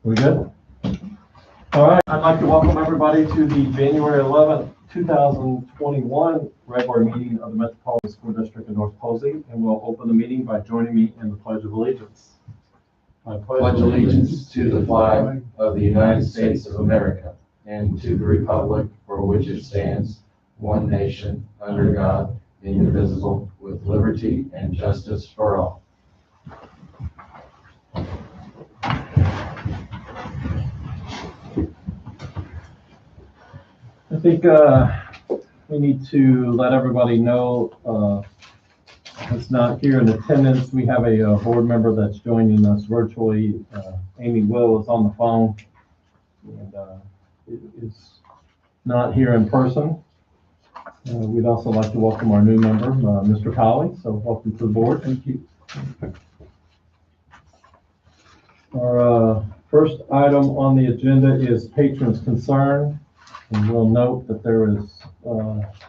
We good? All right, I'd like to welcome everybody to the January 11th, 2021 regular meeting of the Metropolitan School District of North Posey, and we'll open the meeting by joining me in the Pledge of Allegiance. I pledge allegiance to the flag of the United States of America and to the republic for which it stands, one nation, under God, indivisible, with liberty and justice for all. I think we need to let everybody know that's not here in attendance. We have a board member that's joining us virtually. Amy Will is on the phone and is not here in person. We'd also like to welcome our new member, Mr. Colley. So welcome to the board. Thank you. Our first item on the agenda is patrons' concern. And we'll note that there is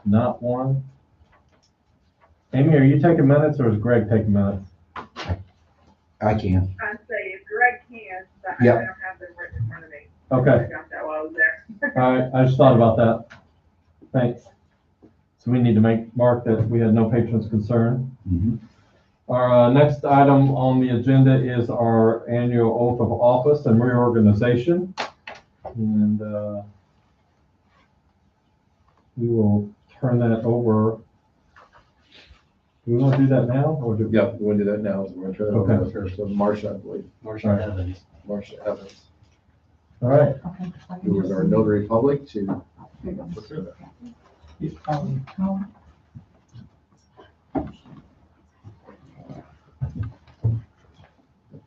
not one. Amy, are you taking minutes or is Greg taking minutes? I can. I say if Greg can, but Yep. I don't have them written in front of me. Okay. I got that while I was there. All right, I just thought about that. Thanks. So we need to mark that we had no patrons concern. Mm-hmm. Our next item on the agenda is our annual oath of office and reorganization. And we will turn that over. Do we want to do that now or do? Yeah, we want to do that now. So we're going to turn it over to first to Marcia, I believe. Marcia Evans. Marcia Evans, All right. who is our notary public to. I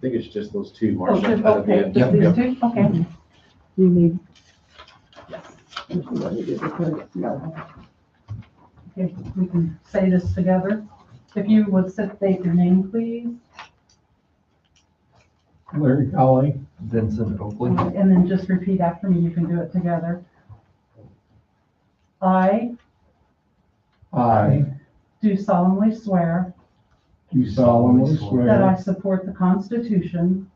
think it's just those two, Oh, Marcia. just, okay, just these Yep. two, okay. You need. Okay, we can say this together. If you would state your name, please, Larry Colley. Vincent Oakley. and then just repeat after me. You can do it together. I do solemnly swear Do solemnly that swear I support the Constitution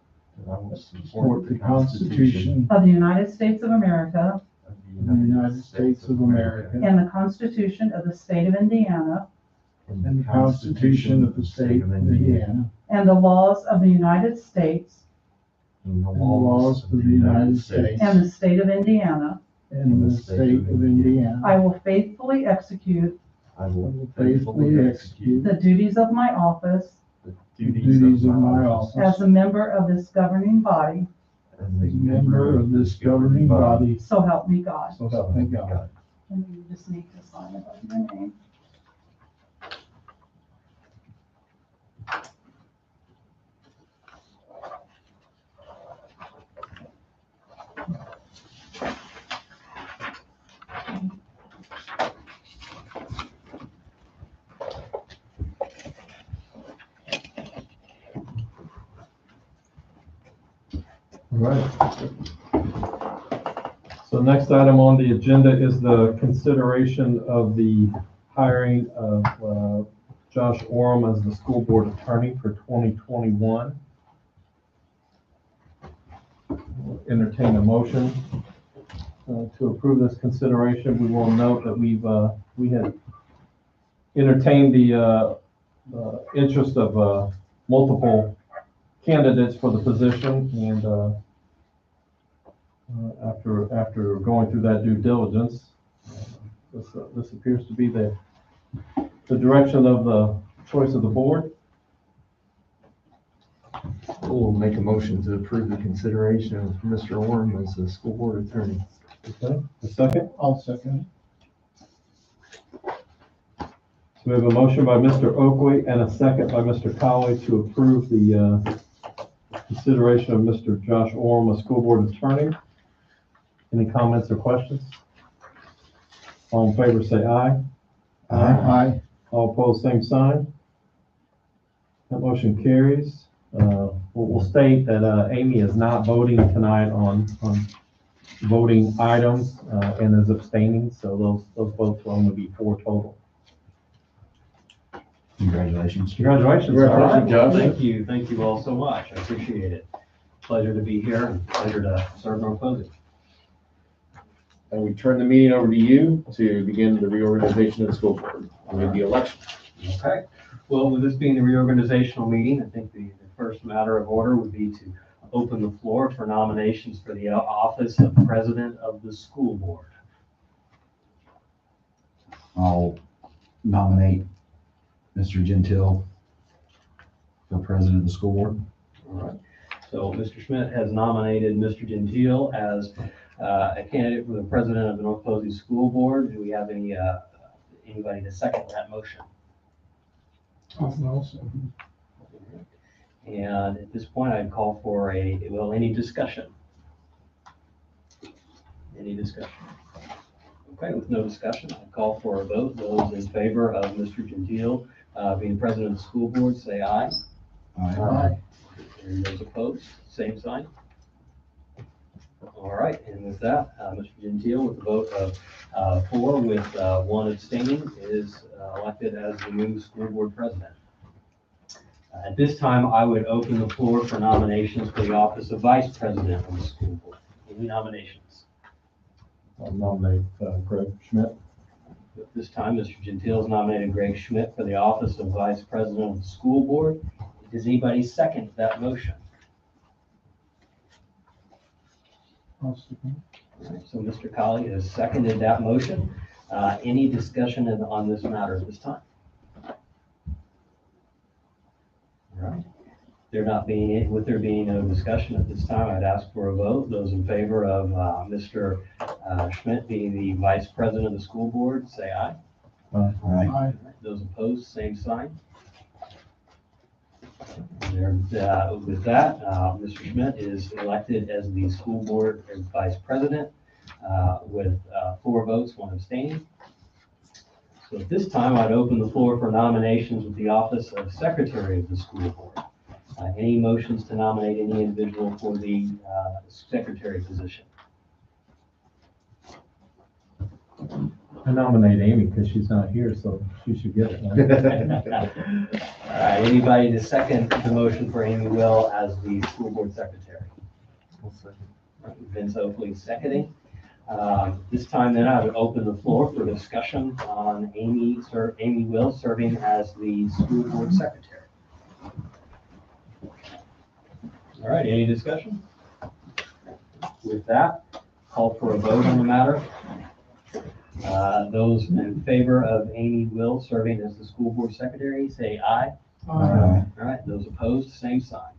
That I will support the Constitution of the United States of America of of the United States of America and the Constitution of the State of Indiana and the Constitution of the State of Indiana and the laws of the United States and the and the laws of the United States and the State of Indiana. and the State of Indiana. I will faithfully execute I I will will faithfully execute the duties of my office the the duties of my office as a member of this governing body, as as a member of this governing body. so help me God. So help me God. And you just need to sign above your name. All right. So next item on the agenda is the consideration of the hiring of Josh Orem as the school board attorney for 2021. We'll entertain a motion to approve this consideration. We will note that we had entertained the interest of multiple candidates for the position, and after going through that due diligence, this appears to be the direction of the choice of the board. We'll make a motion to approve the consideration of Mr. Orm as the school board attorney. Okay, a second. I'll second. So we have a motion by Mr. Oakley and a second by Mr. Colley to approve the consideration of Mr. Josh Orem, a school board attorney. Any comments or questions? All in favor, say aye. Aye. All opposed, same sign. That motion carries. We'll state that Amy is not voting tonight on voting items and is abstaining, so those votes will only be 4 total. Congratulations. Congratulations. Congratulations, Josh. Thank you all so much. I appreciate it. Pleasure to be here and pleasure to serve North Posey. And we turn the meeting over to you to begin the reorganization of the school board with the election. Okay. Well, with this being the reorganizational meeting, I think the first matter of order would be to open the floor for nominations for the office of president of the school board. I'll nominate Mr. Gentile for president of the school board. All right. So Mr. Schmidt has nominated Mr. Gentile as a candidate for the president of the North Posey School Board. Do we have anybody to second that motion? And at this point, I'd call for any discussion? Any discussion? Okay, with no discussion, I'd call for a vote. Those in favor of Mr. Gentile being president of the school board, say aye. Aye. And those opposed, same sign. All right, and with that, Mr. Gentile, with a vote of 4 with 1 abstaining, is elected as the new school board president. At this time, I would open the floor for nominations for the office of vice president of the school board. Any nominations? I'll nominate Greg Schmidt. At this time, Mr. Gentile has nominated Greg Schmidt for the office of vice president of the school board. Does anybody second that motion? All right, so Mr. Colley has seconded that motion. Any discussion on this matter at this time? All right. With there being no discussion at this time, I'd ask for a vote. Those in favor of Mr. Schmidt being the vice president of the school board, say aye. Aye. Those opposed, same sign. And with that, Mr. Schmidt is elected as the school board vice president with 4 votes, 1 abstaining. So at this time, I'd open the floor for nominations with the office of secretary of the school board. Any motions to nominate any individual for the secretary position? I nominate Amy because she's not here, so she should get it. Right? All right, anybody to second the motion for Amy Will as the school board secretary? Vince Oakley seconding. This time then I would open the floor for discussion on Amy Will serving as the school board secretary. All right, any discussion? With that, call for a vote on the matter. Those in favor of Amy Will serving as the school board secretary, say aye. All right, those opposed, same sign.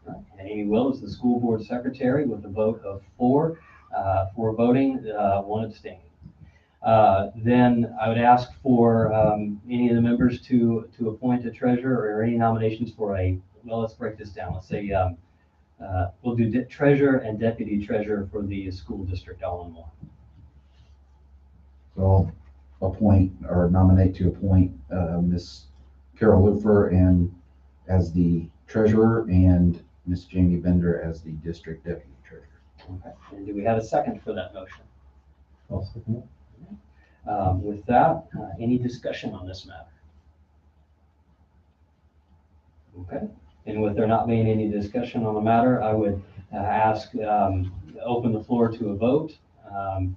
All right, and Amy Will is the school board secretary with a vote of 4 for voting, 1 abstaining. Then I would ask for any of the members to appoint a treasurer or any nominations for well, let's break this down. Let's say we'll do treasurer and deputy treasurer for the school district all in one. So I'll appoint or nominate to appoint Miss Carol Lufer and as the treasurer and Miss Jamie Bender as the district deputy treasurer. Okay. And do we have a second for that motion? I'll second it. With that, any discussion on this matter? Okay. And with there not being any discussion on the matter, I would open the floor to a vote.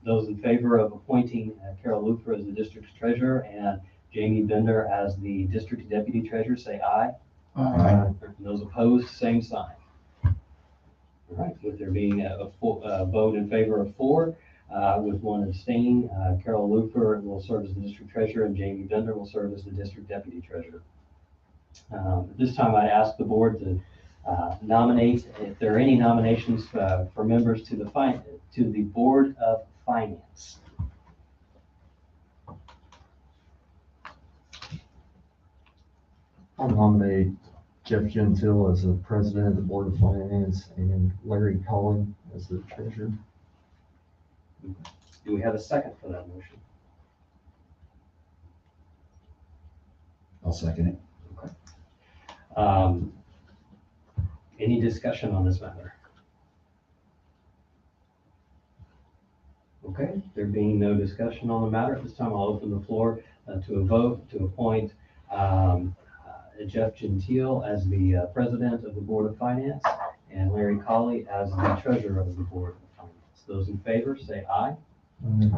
Those in favor of appointing Carol Lufer as the district's treasurer and Jamie Bender as the district deputy treasurer, say aye. Aye. Those opposed, same sign. All right, with there being a vote in favor of 4, with 1 abstaining, Carol Lufer will serve as the district treasurer and Jamie Bender will serve as the district deputy treasurer. At this time, I ask the board to nominate, if there are any nominations for members to the Board of Finance. I'll nominate Jeff Gentile as the president of the Board of Finance and Larry Cullen as the treasurer. Do we have a second for that motion? I'll second it. Any discussion on this matter? Okay, there being no discussion on the matter, at this time I'll open the floor to a vote to appoint Jeff Gentile as the president of the Board of Finance and Larry Colley as the treasurer of the Board of Finance. Those in favor, say aye. And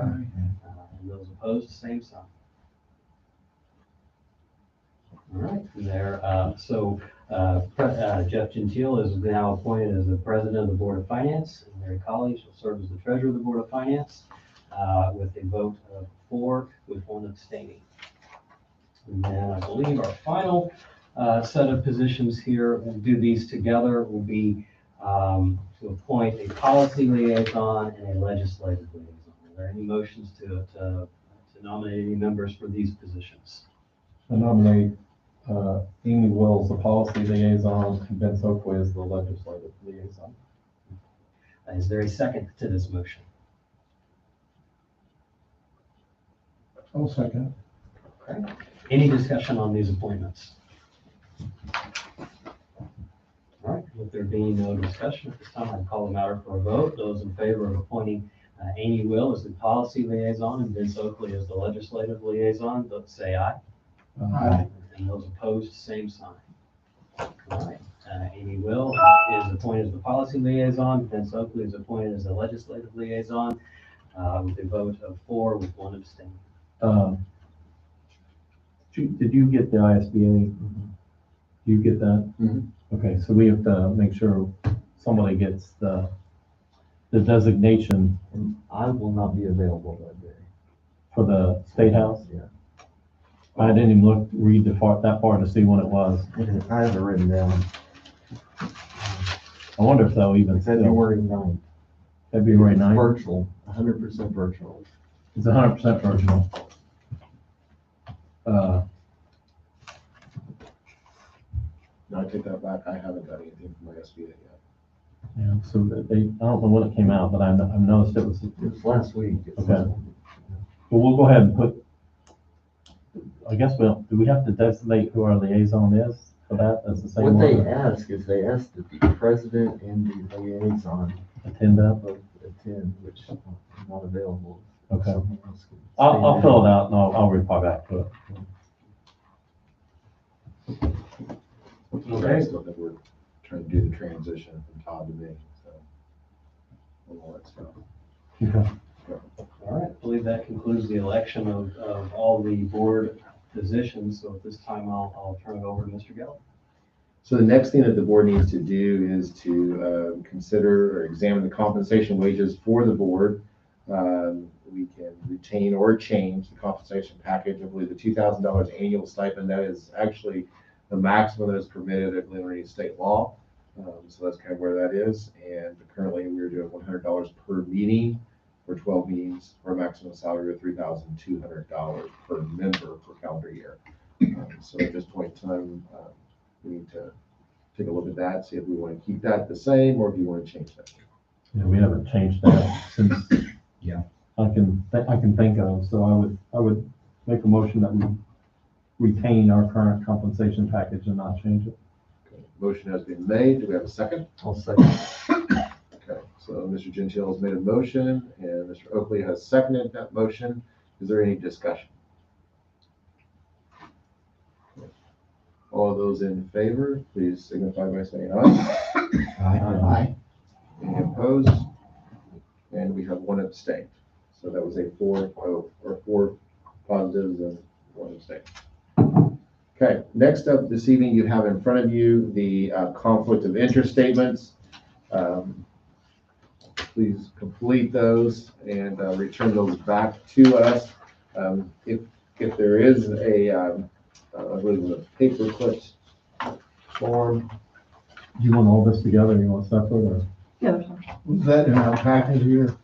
those opposed, same sign. All right, Jeff Gentile is now appointed as the president of the Board of Finance, and Larry Colley shall serve as the treasurer of the Board of Finance, with a vote of 4 with 1 abstaining. And then I believe our final set of positions here, we'll do these together, will be to appoint a policy liaison and a legislative liaison. Are there any motions to nominate any members for these positions? I nominate Amy Wills, the policy liaison, and Vince Oakley as the legislative liaison. Is there a second to this motion? I'll second. Okay. Any discussion on these appointments? All right, with there being no discussion at this time, I call the matter for a vote. Those in favor of appointing Amy Will as the policy liaison and Vince Oakley as the legislative liaison, vote say aye. Aye. And those opposed, same sign. All right, Amy Will is appointed as the policy liaison, Vince Oakley is appointed as the legislative liaison, with a vote of 4 with 1 abstaining. Did you get the ISBA? Do you get that? Mhm. Okay, so we have to make sure somebody gets the designation And I will not be available that day. for the State House. Yeah. I didn't even read that far to see when it was. I have it written down. I wonder if they'll even still, February 9th. February 9th. Virtual, 100% virtual. It's 100% virtual. No, I take that back. I haven't got anything from my SBA yet. Yeah, so I don't know when it came out, but I've noticed it was, It was last week. Okay. well, we'll go ahead and put, I guess do we have to designate who our liaison is for that? That's the same What they one? ask is they ask that the president and the liaison Attend that? both attend, which I'm not available. Okay. Someone else can I'll stay in. fill it out and I'll reply back to it. I still think we're trying to do the transition from Todd to me, so. All that stuff. Okay. All right, I believe that concludes the election of all the board positions. So at this time, I'll turn it over to Mr. Geller. So the next thing that the board needs to do is to consider or examine the compensation wages for the board. We can retain or change the compensation package. I believe the $2,000 annual stipend, that is actually the maximum that is permitted, I believe, under state law. So that's kind of where that is. And currently we're doing $100 per meeting for 12 meetings for a maximum salary of $3,200 per member per calendar year. So at this point in time, we need to take a look at that, see if we want to keep that the same or if you want to change that. Yeah, we haven't changed that since. Yeah. I can think of, so I would make a motion that we retain our current compensation package and not change it. Okay. Motion has been made. Do we have a second? I'll second. Okay, so Mr. Gentile has made a motion and Mr. Oakley has seconded that motion. Is there any discussion? All of those in favor, please signify by saying aye. Aye. Any opposed? And we have 1 abstain. So that was a 4 positives and 1 abstain. Okay, next up this evening, you have in front of you the conflict of interest statements. Please complete those and return those back to us. If there is I believe a paper clips form. Do you want all this together? You want separate or? Yeah, Was that in our package here?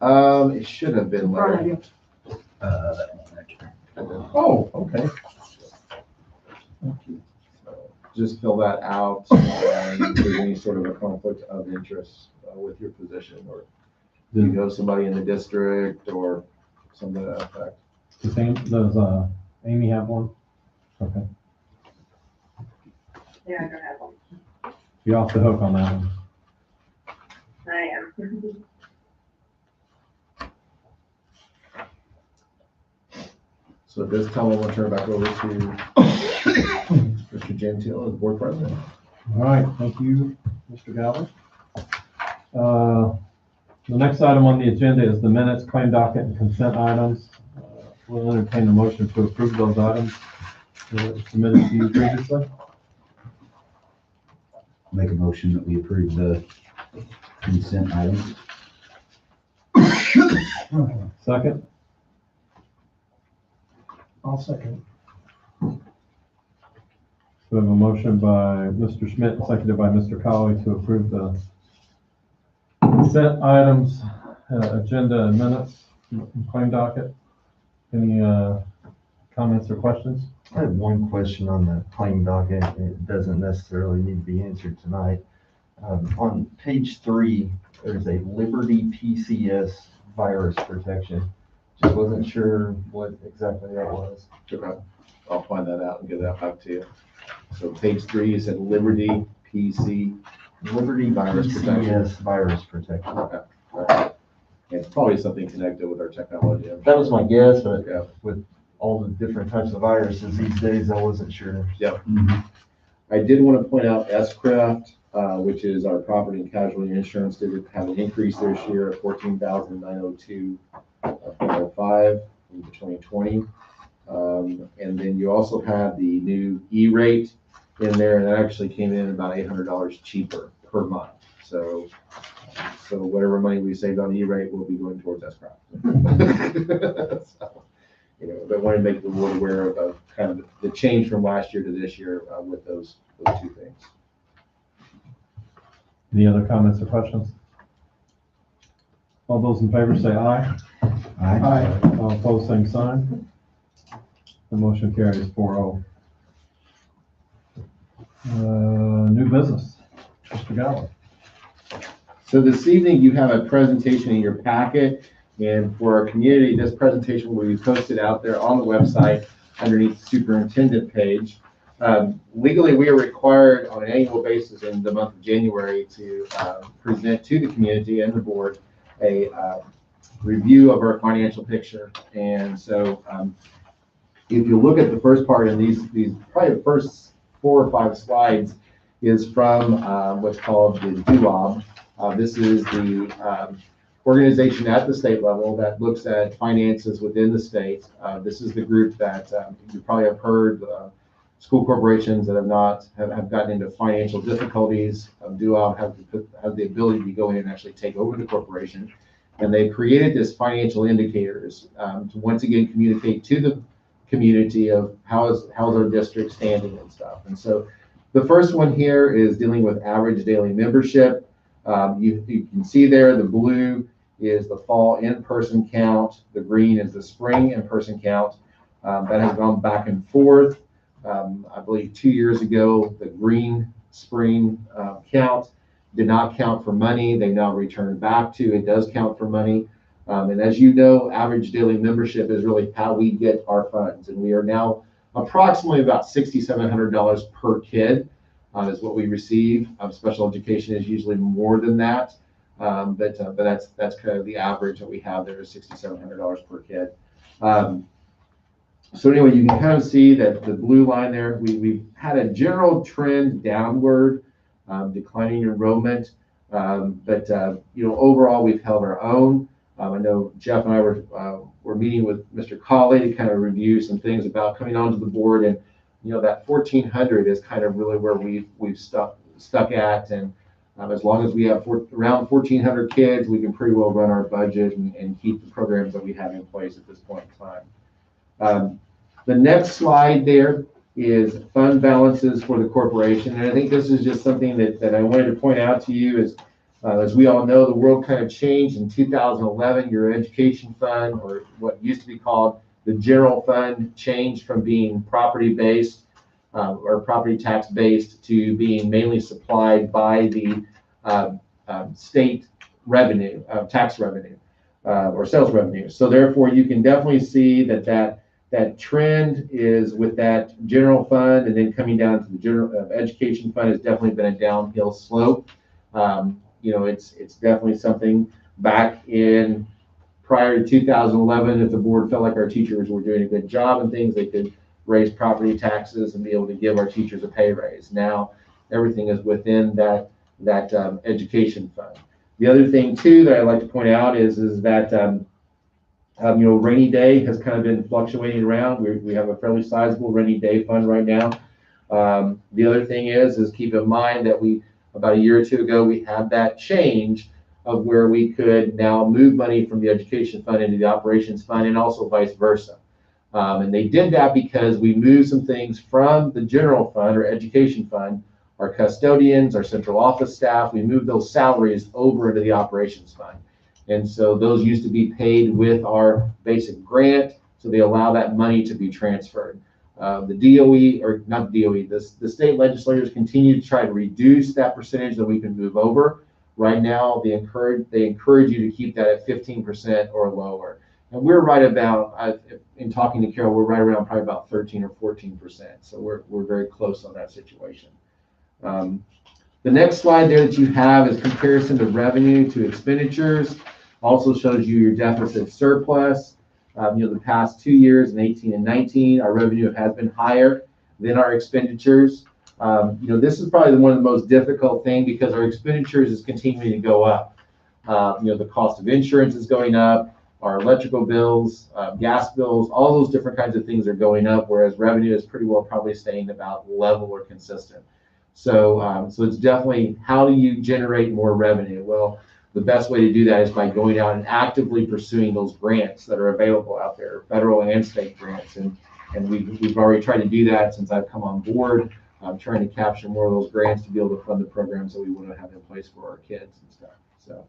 It should have been Larry. Oh, okay. Just fill that out, and if there's any sort of a conflict of interest with your position, or do you know somebody in the district, or something to that effect. Does Amy have one? Okay. Yeah, I don't have one. You're off the hook on that one. I am. So at this time, I'm going to turn it back over to Mr. Gentile, as board president. All right, thank you, Mr. Galvin. The next item on the agenda is the minutes, claim docket, and consent items. We'll entertain a motion to approve those items submitted to you previously. Make a motion that we approve the consent items. Second, I'll second. we have a motion by Mr. Schmidt, and seconded by Mr. Colley to approve the consent items, agenda and minutes, and claim docket. Any comments or questions? I have one question on the claim docket. It doesn't necessarily need to be answered tonight. On page 3, there's a Liberty PCS virus protection. Just wasn't sure what exactly that was. Okay. I'll find that out and get that back to you. So page 3, you said Liberty PC. Liberty Virus PCS virus protection. Okay. All right. It's probably something connected with our technology. I'm That was my guess, but Yeah. with all the different types of viruses these days, I wasn't sure. I did want to point out S-Craft, which is our property and casualty insurance, did have an increase this year of $14,902.05 from 2020. And then you also have the new E-rate in there, and that actually came in about $800 cheaper per month. So whatever money we saved on E-rate will be going towards S-Craft. So, but want to make the world aware of kind of the change from last year to this year with those two things. Any other comments or questions? All those in favor say aye. Aye. All opposed, same sign. The motion carries 4-0. New business, Mr. Galvin. So this evening, you have a presentation in your packet, and for our community, this presentation will be posted out there on the website underneath the superintendent page. Legally, we are required on an annual basis in the month of January to present to the community and the board a review of our financial picture. And so if you look at the first part, and these probably the first 4 or 5 slides is from what's called the DUOB. This is the organization at the state level that looks at finances within the state. This is the group that you probably have heard, school corporations that have gotten into financial difficulties. DUOB have the ability to go in and actually take over the corporation. And they created this financial indicators to once again communicate to the community of how's our district standing and stuff. And so the first one here is dealing with average daily membership. You can see there the blue is the fall in-person count. The green is the spring in-person count. That has gone back and forth. I believe 2 years ago, the green spring count did not count for money. They now returned back to it does count for money. And as you know, average daily membership is really how we get our funds. And we are now approximately about $6,700 per kid is what we receive. Special education is usually more than that. But that's kind of the average that we have there is $6,700 per kid. So anyway, you can kind of see that the blue line there, we've had a general trend downward, declining enrollment. But overall, we've held our own. I know Jeff and I were meeting with Mr. Colley to kind of review some things about coming onto the board, and that 1,400 is kind of really where we've stuck at, and as long as we have around 1,400 kids, we can pretty well run our budget and keep the programs that we have in place at this point in time. The next slide there is fund balances for the corporation, and I think this is just something that I wanted to point out to you is. As we all know, the world kind of changed in 2011. Your education fund, or what used to be called the general fund, changed from being property-based or property tax-based to being mainly supplied by the state revenue, tax revenue, or sales revenue. So therefore, you can definitely see that trend is with that general fund, and then coming down to the general education fund has definitely been a downhill slope. It's definitely something back in prior to 2011, if the board felt like our teachers were doing a good job and things, they could raise property taxes and be able to give our teachers a pay raise. Now, everything is within that education fund. The other thing too that I'd like to point out is that rainy day has kind of been fluctuating around. We have a fairly sizable rainy day fund right now. The other thing is keep in mind that about a year or two ago, we had that change of where we could now move money from the education fund into the operations fund, and also vice versa. And they did that because we moved some things from the general fund or education fund, our custodians, our central office staff, we moved those salaries over into the operations fund. And so those used to be paid with our basic grant, so they allow that money to be transferred. The DOE, or not DOE, the state legislators continue to try to reduce that percentage that we can move over. Right now, they encourage you to keep that at 15% or lower. And we're right about, in talking to Carol, we're right around probably about 13 or 14%. So we're very close on that situation. The next slide there that you have is comparison to revenue to expenditures. Also shows you your deficit surplus. The past 2 years, in 18 and 19, our revenue has been higher than our expenditures. This is probably one of the most difficult thing because our expenditures is continuing to go up. The cost of insurance is going up, our electrical bills, gas bills, all those different kinds of things are going up, whereas revenue is pretty well probably staying about level or consistent. So it's definitely, how do you generate more revenue? Well, the best way to do that is by going out and actively pursuing those grants that are available out there, federal and state grants. And we've already tried to do that since I've come on board. I'm trying to capture more of those grants to be able to fund the programs that we want to have in place for our kids and stuff. So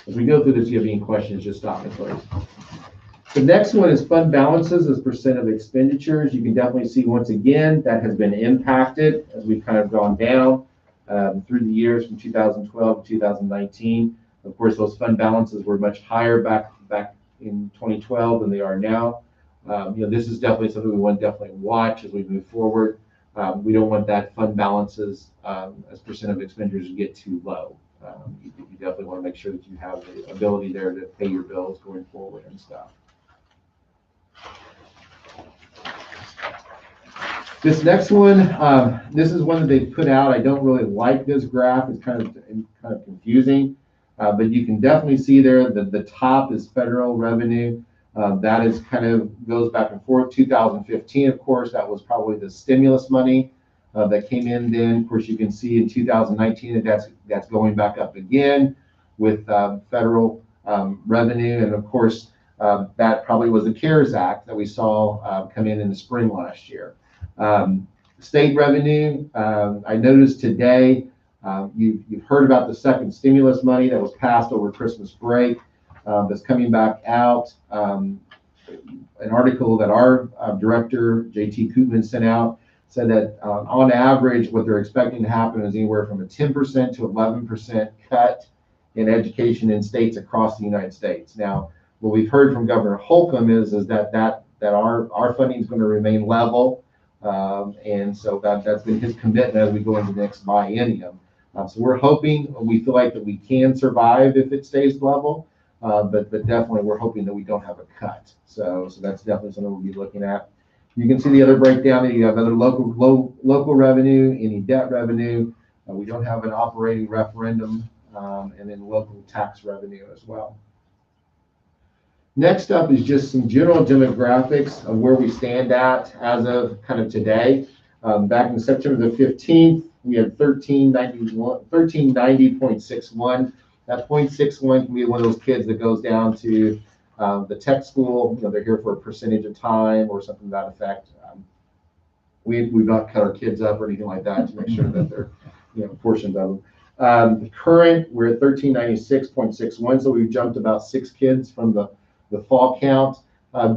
as we go through this, if you have any questions, just stop me, please. The next one is fund balances as percent of expenditures. You can definitely see once again that has been impacted as we've kind of gone down through the years from 2012 to 2019. Of course, those fund balances were much higher back in 2012 than they are now. This is definitely something we want to definitely watch as we move forward. We don't want that fund balances as percent of expenditures to get too low. You definitely want to make sure that you have the ability there to pay your bills going forward and stuff. This next one, this is one that they put out. I don't really like this graph. It's kind of confusing, but you can definitely see there that the top is federal revenue. That is kind of goes back and forth. 2015, of course, that was probably the stimulus money that came in then. Of course, you can see in 2019 that that's going back up again with federal revenue. And of course, that probably was the CARES Act that we saw come in the spring last year. State revenue, I noticed today, you've heard about the second stimulus money that was passed over Christmas break. That's coming back out. An article that our director, JT Koopman, sent out said that on average, what they're expecting to happen is anywhere from a 10% to 11% cut in education in states across the United States. Now, what we've heard from Governor Holcomb is that our funding is going to remain level. And so that's been his commitment as we go into the next biennium. So we're hoping, we feel like that we can survive if it stays level. But definitely we're hoping that we don't have a cut. So that's definitely something we'll be looking at. You can see the other breakdown. You have other local revenue, any debt revenue. We don't have an operating referendum, and then local tax revenue as well. Next up is just some general demographics of where we stand at as of kind of today. Back in September the 15th, we had 1390.61. That 0.61 can be one of those kids that goes down to the tech school. They're here for a percentage of time or something to that effect. We've not cut our kids up or anything like that to make sure that they're portions of them. The current, we're at 1396.61, so we've jumped about 6 kids from the fall count.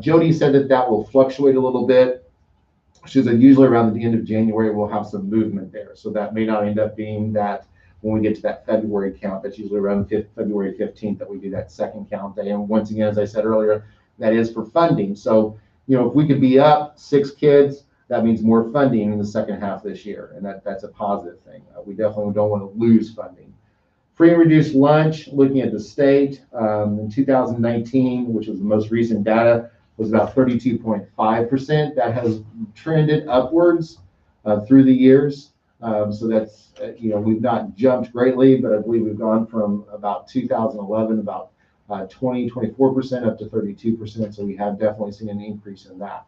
Jody said that will fluctuate a little bit. She said usually around the end of January we'll have some movement there, so that may not end up being that. When we get to that February count, that's usually around February 15th that we do that second count day. And once again, as I said earlier, that is for funding. So, if we could be up 6 kids, that means more funding in the second half this year. And that's a positive thing. We definitely don't want to lose funding. Free and reduced lunch, looking at the state, in 2019, which was the most recent data, was about 32.5%. That has trended upwards through the years. So that's, we've not jumped greatly, but I believe we've gone from about 2011, about 24% up to 32%. So we have definitely seen an increase in that.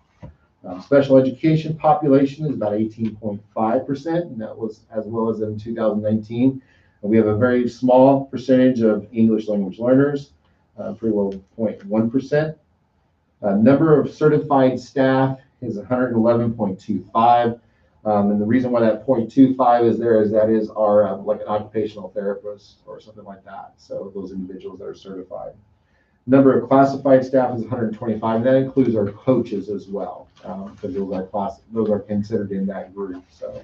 Special education population is about 18.5%, and that was as well as in 2019. And we have a very small percentage of English language learners, pretty well 0.1%. Number of certified staff is 111.25. And the reason why that 0.25 is there is that is our like an occupational therapist or something like that. So those individuals that are certified. Number of classified staff is 125. And that includes our coaches as well, because those are considered in that group. So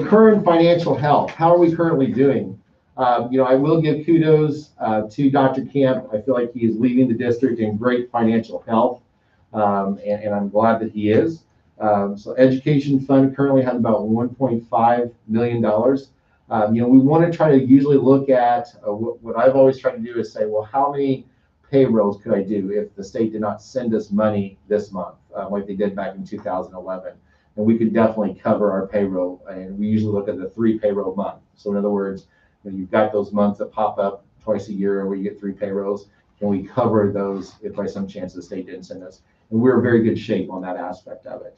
current financial health. How are we currently doing? I will give kudos to Dr. Camp. I feel like he is leaving the district in great financial health. And I'm glad that he is. So education fund currently has about $1.5 million. We want to try to usually look at what I've always tried to do is say, well, how many payrolls could I do if the state did not send us money this month, like they did back in 2011? And we could definitely cover our payroll. And we usually look at the 3 payroll month. So in other words, you've got those months that pop up twice a year where you get 3 payrolls. And we cover those if by some chance the state didn't send us. And we're in very good shape on that aspect of it.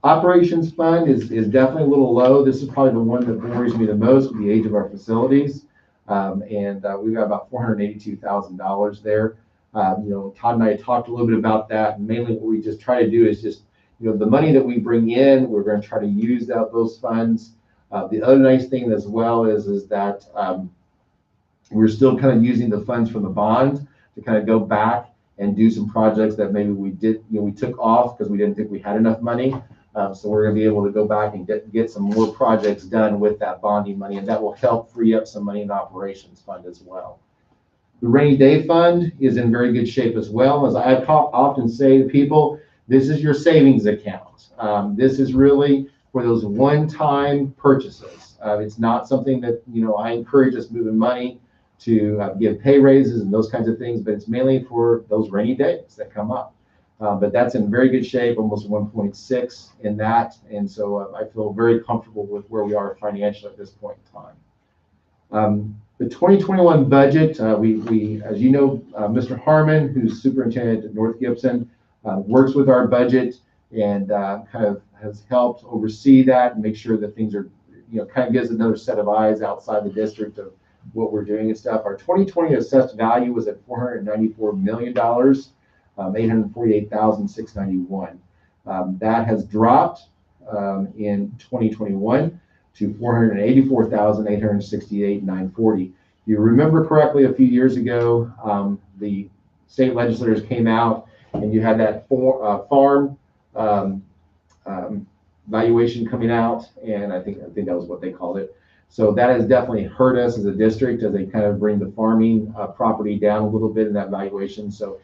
Operations fund is definitely a little low. This is probably the one that worries me the most with the age of our facilities. And we've got about $482,000 there. Todd and I talked a little bit about that. And mainly what we just try to do is just, the money that we bring in, we're going to try to use those funds. The other nice thing as well is that we're still kind of using the funds from the bond to kind of go back and do some projects that maybe we did, we took off because we didn't think we had enough money. So we're going to be able to go back and get some more projects done with that bonding money, and that will help free up some money in the operations fund as well. The rainy day fund is in very good shape as well. As I often say to people, this is your savings account. This is really for those one-time purchases. It's not something that, I encourage us moving money to give pay raises and those kinds of things, but it's mainly for those rainy days that come up. But that's in very good shape, almost 1.6 in that. And so I feel very comfortable with where we are financially at this point in time. The 2021 budget, we as you know, Mr. Harmon, who's superintendent at North Gibson, works with our budget and kind of has helped oversee that and make sure that things are, kind of gives another set of eyes outside the district of what we're doing and stuff. Our 2020 assessed value was at $494 million, 848,691. That has dropped in 2021 to 484,868,940. You remember correctly, a few years ago, the state legislators came out and you had that farm valuation coming out, and I think that was what they called it. So that has definitely hurt us as a district as they kind of bring the farming property down a little bit in that valuation. So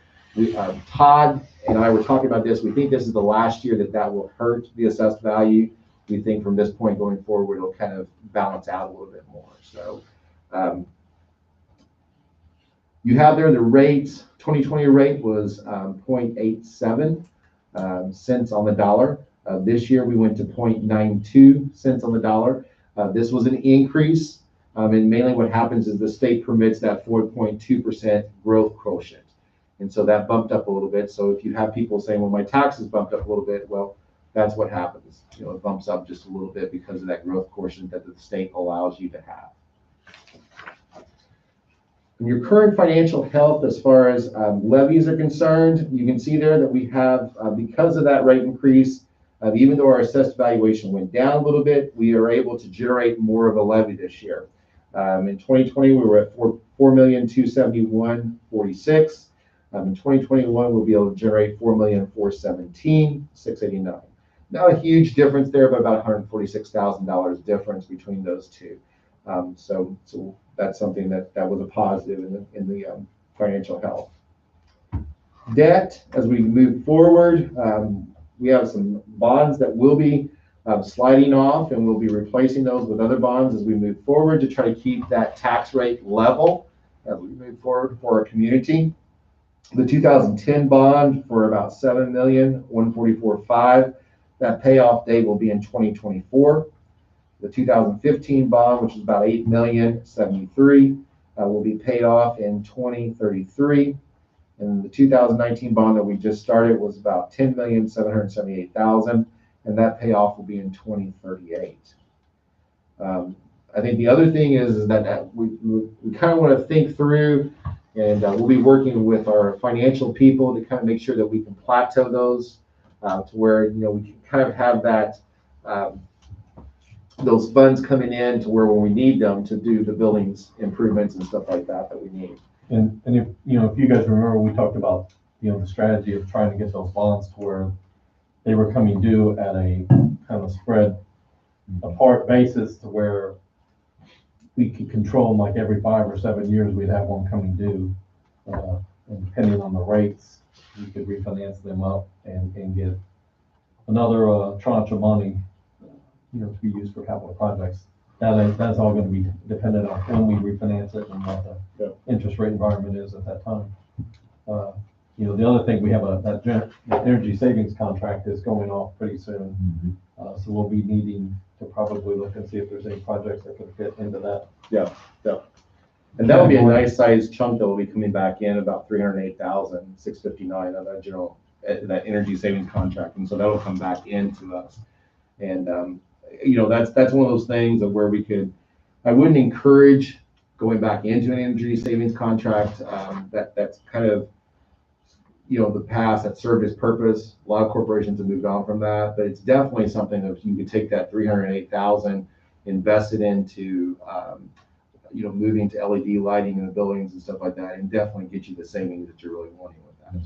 Todd and I were talking about this. We think this is the last year that will hurt the assessed value. We think from this point going forward, it'll kind of balance out a little bit more. So you have there the rates. 2020 rate was 0.87 cents on the dollar. This year we went to 0.92 cents on the dollar. This was an increase, and mainly what happens is the state permits that 4.2% growth quotient. And so that bumped up a little bit. So if you have people saying, well, my taxes bumped up a little bit, well, that's what happens. It bumps up just a little bit because of that growth quotient that the state allows you to have. In your current financial health, as far as levies are concerned, you can see there that we have, because of that rate increase, even though our assessed valuation went down a little bit, we are able to generate more of a levy this year. In 2020, we were at $4,271,46. In 2021, we'll be able to generate $4,417,689. Not a huge difference there, but about $146,000 difference between those two. So that's something that was a positive in the financial health. Debt, as we move forward, we have some bonds that will be sliding off, and we'll be replacing those with other bonds as we move forward to try to keep that tax rate level as we move forward for our community. The 2010 bond for about $7,144,500. That payoff date will be in 2024. The 2015 bond, which is about $8,073,000, will be paid off in 2033. And the 2019 bond that we just started was about $10,778,000, and that payoff will be in 2038. I think the other thing is that we kind of want to think through, and we'll be working with our financial people to kind of make sure that we can plateau those to where, we can kind of have that those funds coming in to where when we need them to do the buildings improvements and stuff like that we need. And if, if you guys remember, we talked about, the strategy of trying to get those bonds to where they were coming due at a kind of spread apart basis to where we could control them, like every 5 or 7 years, we'd have one coming due. And depending on the rates, we could refinance them up and get another tranche of money, to be used for capital projects. That's all going to be dependent on when we refinance it and what the interest rate environment is at that time. The other thing, we have the energy savings contract is going off pretty soon. So we'll be needing to probably look and see if there's any projects that could fit into that. Yeah. And that would be a nice sized chunk that will be coming back in, about $308,659 of that that energy savings contract. And so that will come back into us. And, that's one of those things of where I wouldn't encourage going back into an energy savings contract. That's kind of, the past that served its purpose. A lot of corporations have moved on from that, but it's definitely something that you could take that $308,000, invest it into, moving to LED lighting in the buildings and stuff like that, and definitely get you the savings that you're really wanting with that.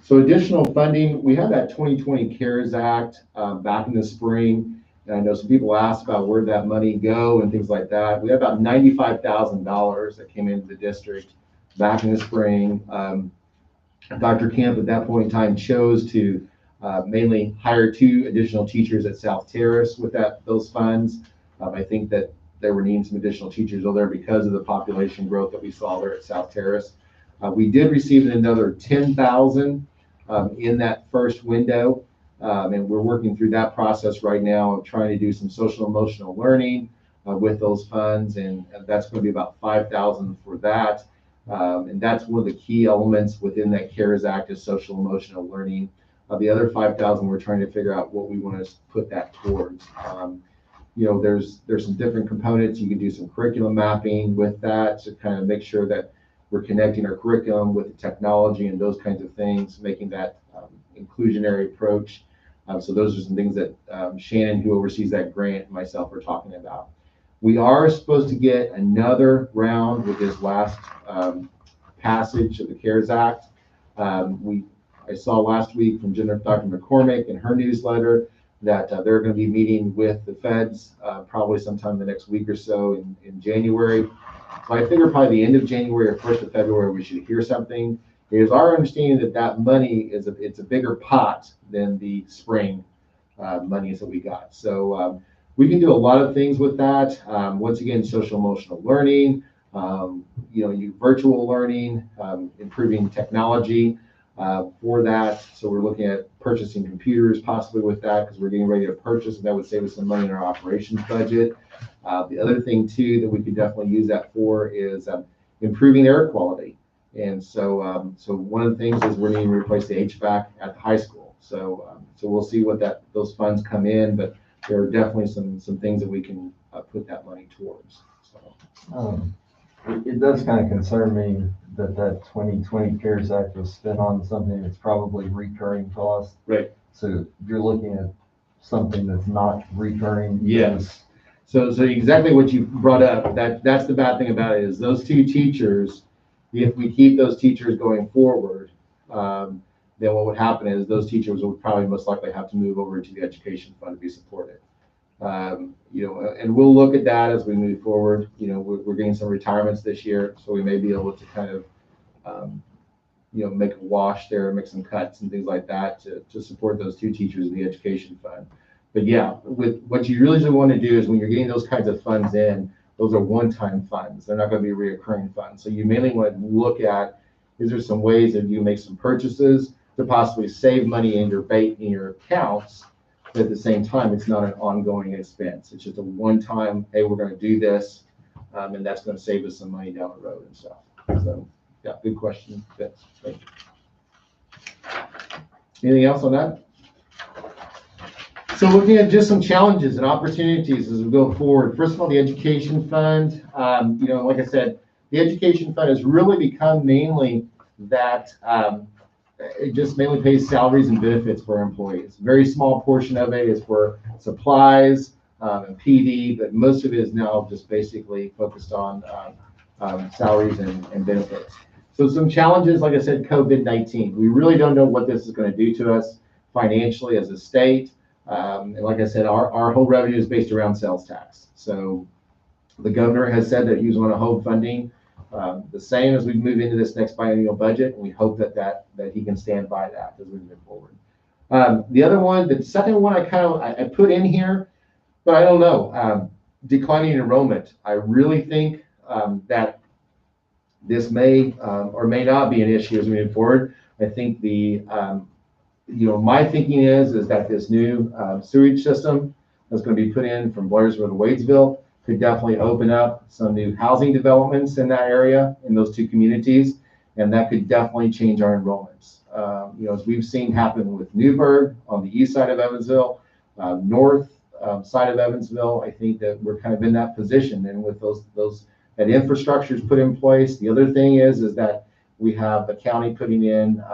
So additional funding, we had that 2020 CARES Act back in the spring. And I know some people asked about where'd that money go and things like that. We had about $95,000 that came into the district back in the spring. Dr. Kemp at that point in time chose to mainly hire 2 additional teachers at South Terrace with those funds. I think that they were needing some additional teachers over there because of the population growth that we saw there at South Terrace. We did receive another $10,000 in that first window, and we're working through that process right now of trying to do some social emotional learning with those funds, and that's going to be about $5,000 for that. And that's one of the key elements within that CARES Act is social emotional learning. The other $5,000, we're trying to figure out what we want to put that towards. There's some different components. You can do some curriculum mapping with that to kind of make sure that we're connecting our curriculum with the technology and those kinds of things, making that inclusionary approach. So those are some things that Shannon, who oversees that grant, and myself are talking about. We are supposed to get another round with this last passage of the CARES Act. I saw last week from Dr. McCormick in her newsletter that they're going to be meeting with the feds probably sometime in the next week or so in January. So I figure probably the end of January or 1st of February, we should hear something. It is our understanding that money it's a bigger pot than the spring monies that we got. So we can do a lot of things with that. Once again, social emotional learning, virtual learning, improving technology for that. So we're looking at purchasing computers possibly with that because we're getting ready to purchase, and that would save us some money in our operations budget. The other thing too that we could definitely use that for is improving air quality. And so one of the things is we're needing to replace the HVAC at the high school. So we'll see what those funds come in, but there are definitely some things that we can put that money towards. So. It does kind of concern me that 2020 CARES Act was spent on something that's probably recurring cost. Right. So you're looking at something that's not recurring. Yes. So exactly what you brought up, that's the bad thing about it is those 2 teachers, if we keep those teachers going forward, then what would happen is those teachers would probably most likely have to move over to the education fund to be supported. And we'll look at that as we move forward. We're getting some retirements this year, so we may be able to kind of, make a wash there, make some cuts and things like that to support those 2 teachers in the education fund. But yeah, with what you really want to do is when you're getting those kinds of funds in, those are one-time funds. They're not going to be reoccurring funds. So you mainly want to look at, is there some ways that you make some purchases to possibly save money in your accounts. But at the same time, it's not an ongoing expense. It's just a one-time, hey, we're going to do this, and that's going to save us some money down the road and stuff. So, yeah, good question. Thank you. Anything else on that? So looking at just some challenges and opportunities as we go forward. First of all, the education fund. Like I said, the education fund has really become mainly that it just mainly pays salaries and benefits for our employees. A very small portion of it is for supplies and PD, but most of it is now just basically focused on salaries and benefits. So some challenges, like I said, COVID-19. We really don't know what this is going to do to us financially as a state. And like I said, our whole revenue is based around sales tax. So the governor has said that he's going to hold funding the same as we move into this next biennial budget, and we hope that he can stand by that as we move forward. The second one I put in here, but I don't know, declining enrollment. I really think that this may or may not be an issue as we move forward. I think my thinking is that this new sewage system that's going to be put in from Blairsville to Wadesville could definitely open up some new housing developments in that area, in those two communities, and that could definitely change our enrollments. As we've seen happen with Newburgh on the east side of Evansville, north side of Evansville, I think that we're kind of in that position. And with that infrastructure is put in place. The other thing is that we have the county putting in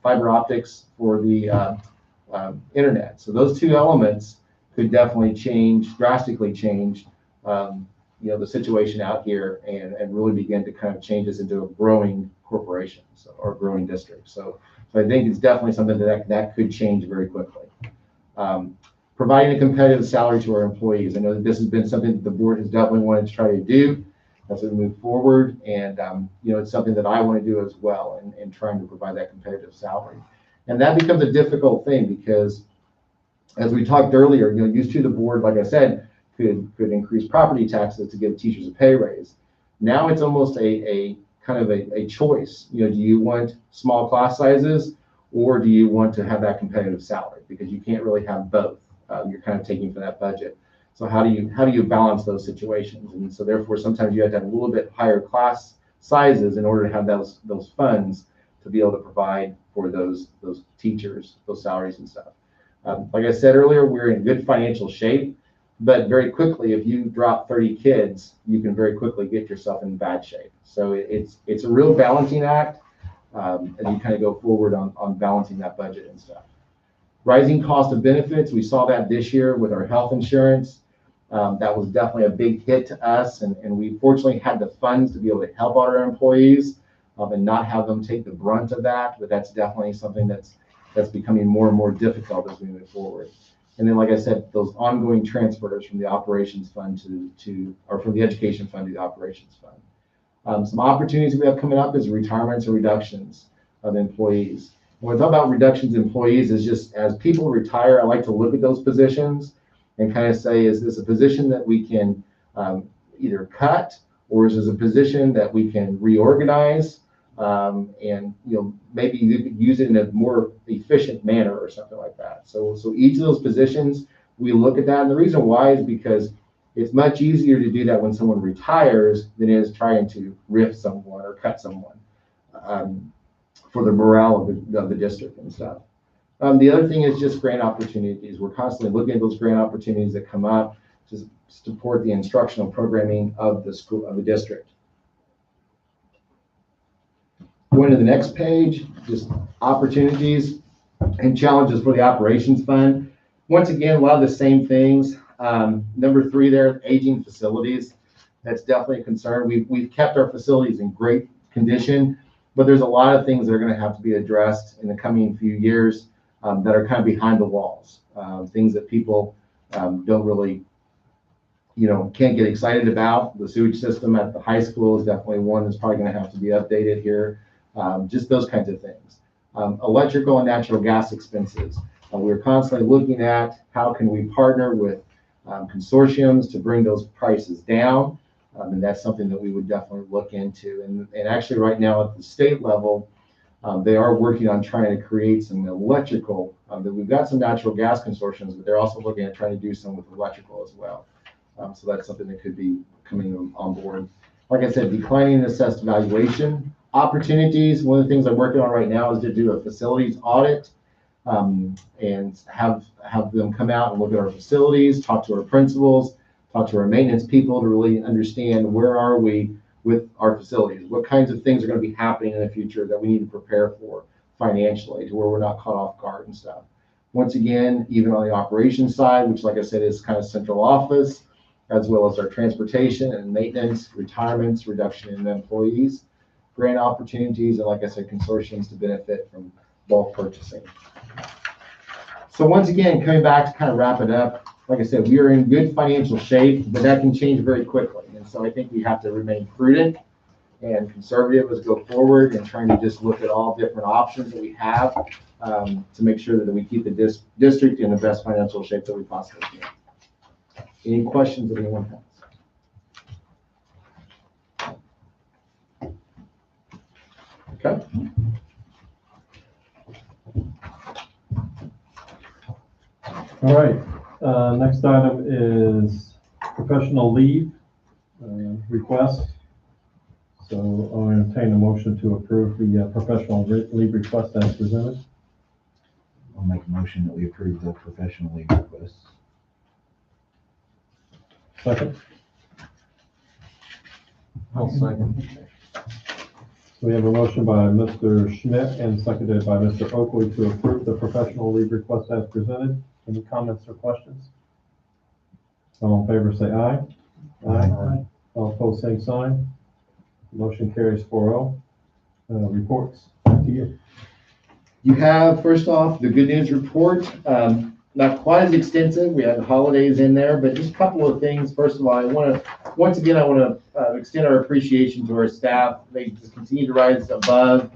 fiber optics for the internet. So those two elements could definitely drastically change, the situation out here and really begin to kind of change us into a growing corporation or growing district. So I think it's definitely something that could change very quickly. Providing a competitive salary to our employees. I know that this has been something that the board has definitely wanted to try to do as we move forward. And, it's something that I want to do as well in trying to provide that competitive salary. And that becomes a difficult thing because as we talked earlier, used to the board, like I said, could increase property taxes to give teachers a pay raise. Now it's almost a kind of a choice. Do you want small class sizes or do you want to have that competitive salary? Because you can't really have both. You're kind of taking for that budget. So how do you balance those situations? And so therefore, sometimes you have to have a little bit higher class sizes in order to have those funds to be able to provide for those teachers, those salaries and stuff. Like I said earlier, we're in good financial shape, but very quickly, if you drop 30 kids, you can very quickly get yourself in bad shape. So it's a real balancing act as you kind of go forward on balancing that budget and stuff. Rising cost of benefits, we saw that this year with our health insurance. That was definitely a big hit to us, and we fortunately had the funds to be able to help out our employees and not have them take the brunt of that, but that's definitely something that's becoming more and more difficult as we move forward. And then, like I said, those ongoing transfers from the operations fund from the education fund to the operations fund. Some opportunities we have coming up is retirements or reductions of employees. When I talk about reductions in employees is just as people retire, I like to look at those positions and kind of say, is this a position that we can either cut or is this a position that we can reorganize and maybe you could use it in a more efficient manner or something like that. So each of those positions, we look at that. And the reason why is because it's much easier to do that when someone retires than it is trying to riff someone or cut someone for the morale of the district and stuff. The other thing is just grant opportunities. We're constantly looking at those grant opportunities that come up to support the instructional programming of the school, of the district. Going to the next page, just opportunities and challenges for the operations fund. Once again, a lot of the same things. Number 3 there, aging facilities. That's definitely a concern. We've kept our facilities in great condition, but there's a lot of things that are going to have to be addressed in the coming few years that are kind of behind the walls. Things that people don't really, can't get excited about. The sewage system at the high school is definitely one that's probably going to have to be updated here. Just those kinds of things. Electrical and natural gas expenses. We're constantly looking at how can we partner with consortiums to bring those prices down. And that's something that we would definitely look into. And actually right now at the state level, They are working on trying to create some electrical, that we've got some natural gas consortiums, but they're also looking at trying to do some with electrical as well. So that's something that could be coming on board. Like I said, declining and assessed valuation opportunities. One of the things I'm working on right now is to do a facilities audit, and have them come out and look at our facilities, talk to our principals, talk to our maintenance people to really understand where are we with our facilities, what kinds of things are going to be happening in the future that we need to prepare for financially, to where we're not caught off guard and stuff. Once again, even on the operations side, which like I said is kind of central office, as well as our transportation and maintenance, retirements, reduction in employees, grant opportunities, and like I said, consortiums to benefit from bulk purchasing. So once again, coming back to kind of wrap it up, like I said, we are in good financial shape, but that can change very quickly. And so I think we have to remain prudent and conservative as we go forward, and trying to just look at all different options that we have, to make sure that we keep the district in the best financial shape that we possibly can. Any questions that anyone has? Okay. All right, next item is professional leave request. So I'll entertain a motion to approve the professional leave request as presented. I'll make a motion that we approve the professional leave requests. Second. I'll second. So we have a motion by Mr. Schmidt and seconded by Mr. Oakley to approve the professional leave request as presented. Any comments or questions? All in favor say aye. Aye. All opposed, same sign. Motion carries 4-0. Reports, back to you. You have, first off, the good news report. Not quite as extensive. We had the holidays in there, but just a couple of things. First of all, I want to extend our appreciation to our staff. They just continue to rise above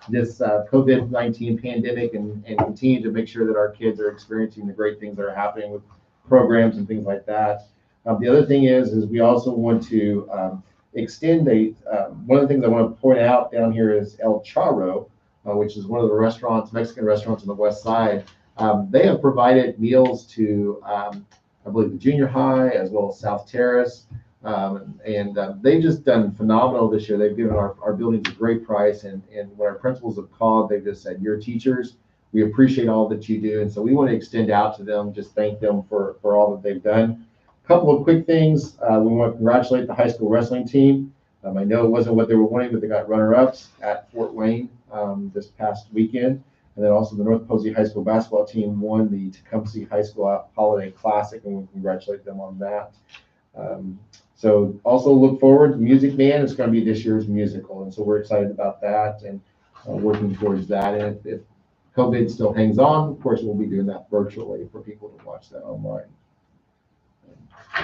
this COVID-19 pandemic and continue to make sure that our kids are experiencing the great things that are happening with programs and things like that. The other thing is we also want to extend one of the things I want to point out down here is El Charro, which is one of the restaurants, Mexican restaurants on the west side. They have provided meals to, I believe, the junior high as well as South Terrace. They've just done phenomenal this year. They've given our buildings a great price. And when our principals have called, they've just said, "You're teachers. We appreciate all that you do." And so we want to extend out to them, just thank them for all that they've done. A couple of quick things. We want to congratulate the high school wrestling team. I know it wasn't what they were wanting, but they got runner-ups at Fort Wayne this past weekend. And then also the North Posey High School basketball team won the Tecumseh High School Holiday Classic, and we congratulate them on that. So also look forward to Music Man. It's going to be this year's musical, and so we're excited about that and working towards that. And if COVID still hangs on, of course, we'll be doing that virtually for people to watch that online.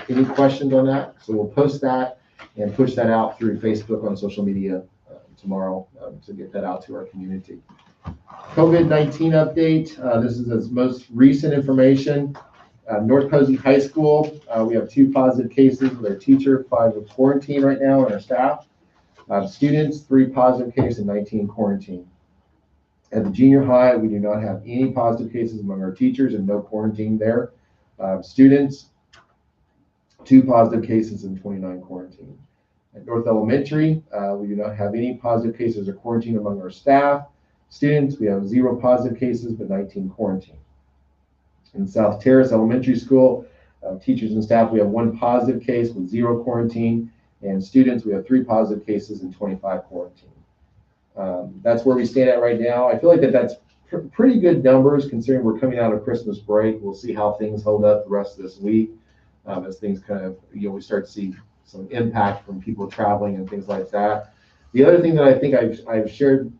Any questions on that? So we'll post that and push that out through Facebook on social media tomorrow to get that out to our community. COVID-19 update. This is its most recent information. North Posey High School, we have 2 positive cases with our teacher, 5 with quarantine right now, and our staff. Students, 3 positive cases and 19 quarantine. At the junior high, we do not have any positive cases among our teachers and no quarantine there. Students, 2 positive cases and 29 quarantine. At North Elementary, we do not have any positive cases or quarantine among our staff. Students, we have 0 positive cases, but 19 quarantine. In South Terrace Elementary School, teachers and staff, we have 1 positive case with 0 quarantine. And students, we have 3 positive cases and 25 quarantine. That's where we stand at right now. I feel like that's pretty good numbers considering we're coming out of Christmas break. We'll see how things hold up the rest of this week as things kind of, we start to see some impact from people traveling and things like that. The other thing that I think I've shared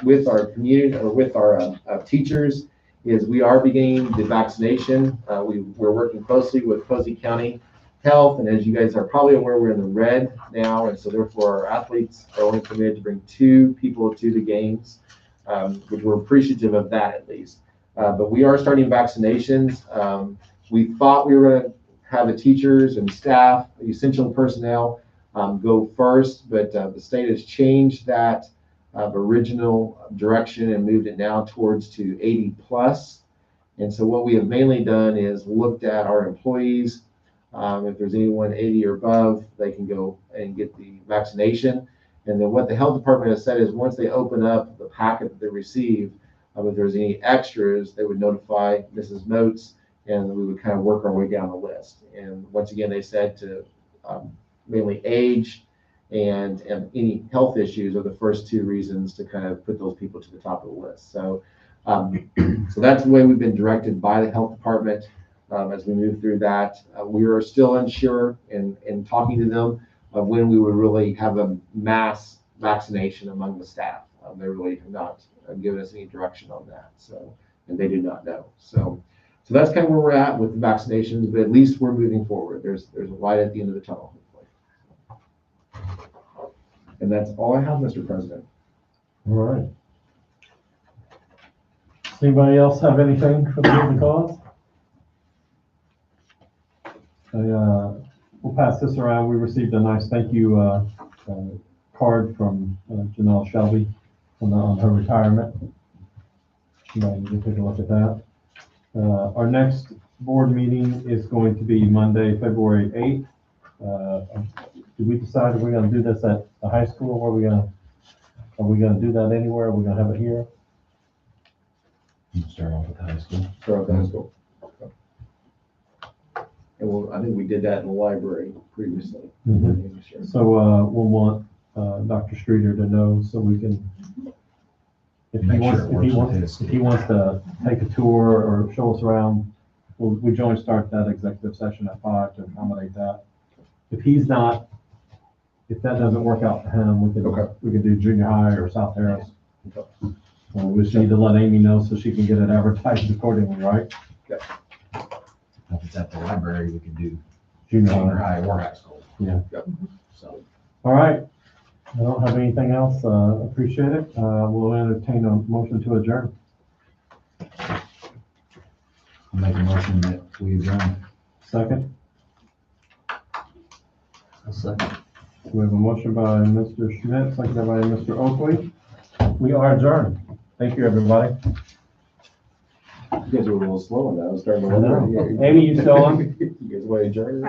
with our community or with our teachers is we are beginning the vaccination. We're working closely with Posey County Health, and as you guys are probably aware, we're in the red now, and so therefore our athletes are only permitted to bring 2 people to the games, which we're appreciative of that at least. But we are starting vaccinations. We thought we were going to have the teachers and staff, essential personnel, go first, but the state has changed that original direction and moved it now towards to 80 plus. And so what we have mainly done is looked at our employees. If there's anyone 80 or above, they can go and get the vaccination. And then what the health department has said is once they open up the packet that they receive, if there's any extras, they would notify Mrs. Moats, and we would kind of work our way down the list. And once again, they said to mainly age and any health issues are the first two reasons to kind of put those people to the top of the list. So, so that's the way we've been directed by the health department as we move through that. We are still unsure in talking to them of when we would really have a mass vaccination among the staff. They really have not given us any direction on that. So, and they do not know. So that's kind of where we're at with the vaccinations, but at least we're moving forward. There's a light at the end of the tunnel. And that's all I have, Mr. President. All right. Does anybody else have anything for the good of the cause? We'll pass this around. We received a nice thank you card from Janelle Shelby on her retirement. You can take a look at that. Our next board meeting is going to be Monday, February 8th. Did we decide if we're going to do this at the high school, or are we going to do that anywhere? Are we going to have it here? Start off with high school. Start with the high school. And I think we did that in the library previously. Mm-hmm. So we'll want Dr. Streeter to know so we can, if he wants to take a tour or show us around, we jointly start that executive session at 5 to accommodate that. If that doesn't work out for him, we can do junior high or South Harris. We just need to let Amy know so she can get it advertised accordingly, right? If it's at the library, we could do Junior junior high. high or high school. Yeah. So. All right. I don't have anything else. Appreciate it. We'll entertain a motion to adjourn. I'll make a motion that we adjourn. Second. A second. We have a motion by Mr. Schmidt, seconded by Mr. Oakley. We are adjourned. Thank you, everybody. You guys were a little slow on that. I was starting to wonder. Amy, you still on? You guys want to adjourn?